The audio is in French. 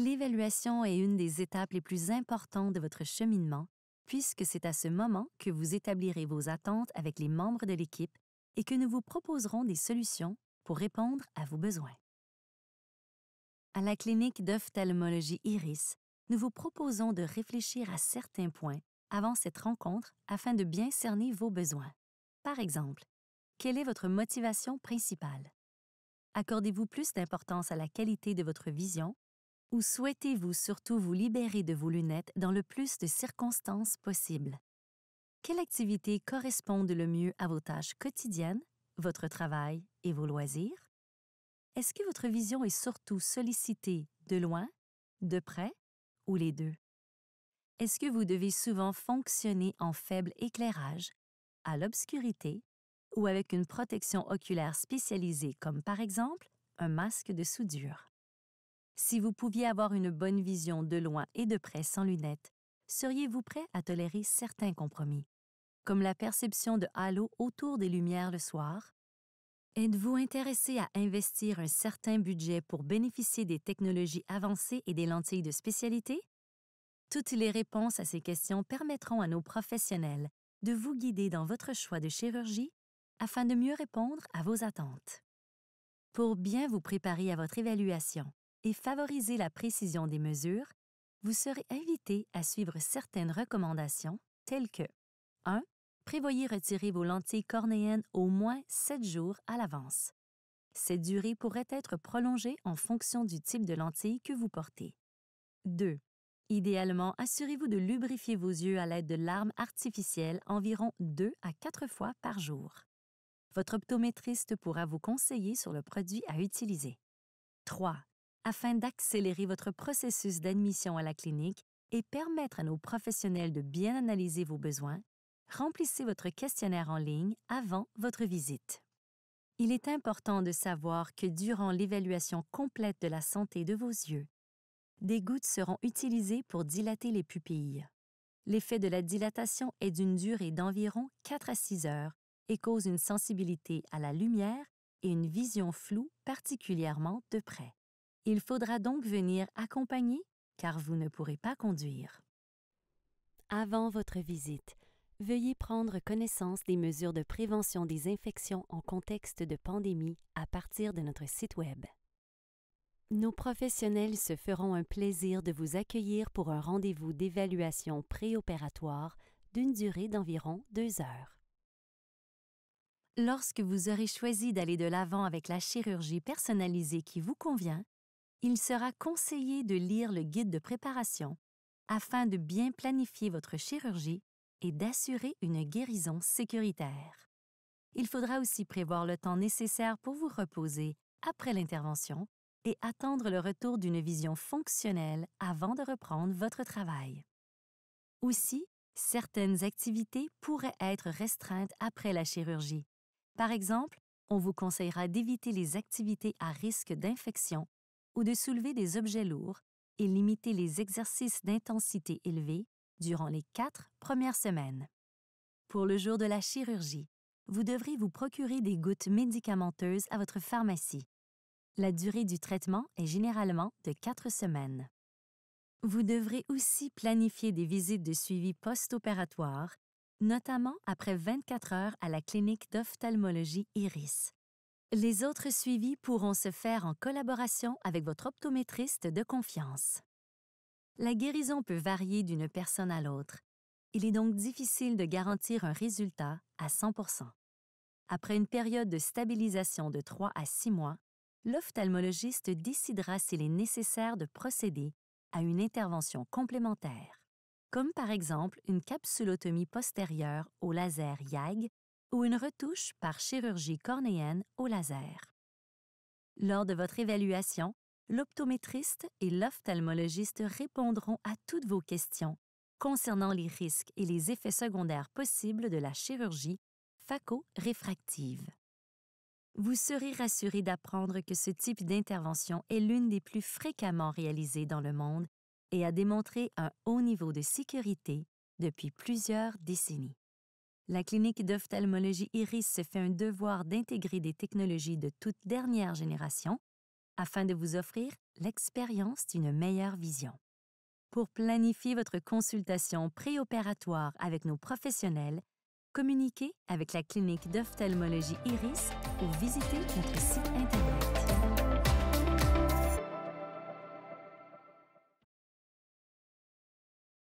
L'évaluation est une des étapes les plus importantes de votre cheminement, puisque c'est à ce moment que vous établirez vos attentes avec les membres de l'équipe et que nous vous proposerons des solutions pour répondre à vos besoins. À la clinique d'ophtalmologie Iris, nous vous proposons de réfléchir à certains points avant cette rencontre afin de bien cerner vos besoins. Par exemple, quelle est votre motivation principale? Accordez-vous plus d'importance à la qualité de votre vision ou souhaitez-vous surtout vous libérer de vos lunettes dans le plus de circonstances possibles? Quelles activités correspondent le mieux à vos tâches quotidiennes, votre travail et vos loisirs? Est-ce que votre vision est surtout sollicitée de loin, de près ou les deux? Est-ce que vous devez souvent fonctionner en faible éclairage, à l'obscurité ou avec une protection oculaire spécialisée comme par exemple un masque de soudure? Si vous pouviez avoir une bonne vision de loin et de près sans lunettes, seriez-vous prêt à tolérer certains compromis, comme la perception de halos autour des lumières le soir? Êtes-vous intéressé à investir un certain budget pour bénéficier des technologies avancées et des lentilles de spécialité? Toutes les réponses à ces questions permettront à nos professionnels de vous guider dans votre choix de chirurgie afin de mieux répondre à vos attentes. Pour bien vous préparer à votre évaluation et favoriser la précision des mesures, vous serez invité à suivre certaines recommandations telles que 1. Prévoyez retirer vos lentilles cornéennes au moins 7 jours à l'avance. Cette durée pourrait être prolongée en fonction du type de lentilles que vous portez. 2. Idéalement, assurez-vous de lubrifier vos yeux à l'aide de larmes artificielles environ 2 à 4 fois par jour. Votre optométriste pourra vous conseiller sur le produit à utiliser. 3. Afin d'accélérer votre processus d'admission à la clinique et permettre à nos professionnels de bien analyser vos besoins, remplissez votre questionnaire en ligne avant votre visite. Il est important de savoir que durant l'évaluation complète de la santé de vos yeux, des gouttes seront utilisées pour dilater les pupilles. L'effet de la dilatation est d'une durée d'environ 4 à 6 heures et cause une sensibilité à la lumière et une vision floue particulièrement de près. Il faudra donc venir accompagné car vous ne pourrez pas conduire. Avant votre visite, veuillez prendre connaissance des mesures de prévention des infections en contexte de pandémie à partir de notre site Web. Nos professionnels se feront un plaisir de vous accueillir pour un rendez-vous d'évaluation préopératoire d'une durée d'environ 2 heures. Lorsque vous aurez choisi d'aller de l'avant avec la chirurgie personnalisée qui vous convient, il sera conseillé de lire le guide de préparation afin de bien planifier votre chirurgie et d'assurer une guérison sécuritaire. Il faudra aussi prévoir le temps nécessaire pour vous reposer après l'intervention et attendre le retour d'une vision fonctionnelle avant de reprendre votre travail. Aussi, certaines activités pourraient être restreintes après la chirurgie. Par exemple, on vous conseillera d'éviter les activités à risque d'infection ou de soulever des objets lourds et limiter les exercices d'intensité élevée durant les 4 premières semaines. Pour le jour de la chirurgie, vous devrez vous procurer des gouttes médicamenteuses à votre pharmacie. La durée du traitement est généralement de 4 semaines. Vous devrez aussi planifier des visites de suivi post-opératoire, notamment après 24 heures à la clinique d'ophtalmologie Iris. Les autres suivis pourront se faire en collaboration avec votre optométriste de confiance. La guérison peut varier d'une personne à l'autre. Il est donc difficile de garantir un résultat à 100%. Après une période de stabilisation de 3 à 6 mois, l'ophtalmologiste décidera s'il est nécessaire de procéder à une intervention complémentaire, comme par exemple une capsulotomie postérieure au laser YAG ou une retouche par chirurgie cornéenne au laser. Lors de votre évaluation, l'optométriste et l'ophtalmologiste répondront à toutes vos questions concernant les risques et les effets secondaires possibles de la chirurgie phaco-réfractive. Vous serez rassuré d'apprendre que ce type d'intervention est l'une des plus fréquemment réalisées dans le monde et a démontré un haut niveau de sécurité depuis plusieurs décennies. La clinique d'ophtalmologie Iris se fait un devoir d'intégrer des technologies de toute dernière génération afin de vous offrir l'expérience d'une meilleure vision. Pour planifier votre consultation préopératoire avec nos professionnels, communiquez avec la clinique d'ophtalmologie Iris ou visitez notre site Internet.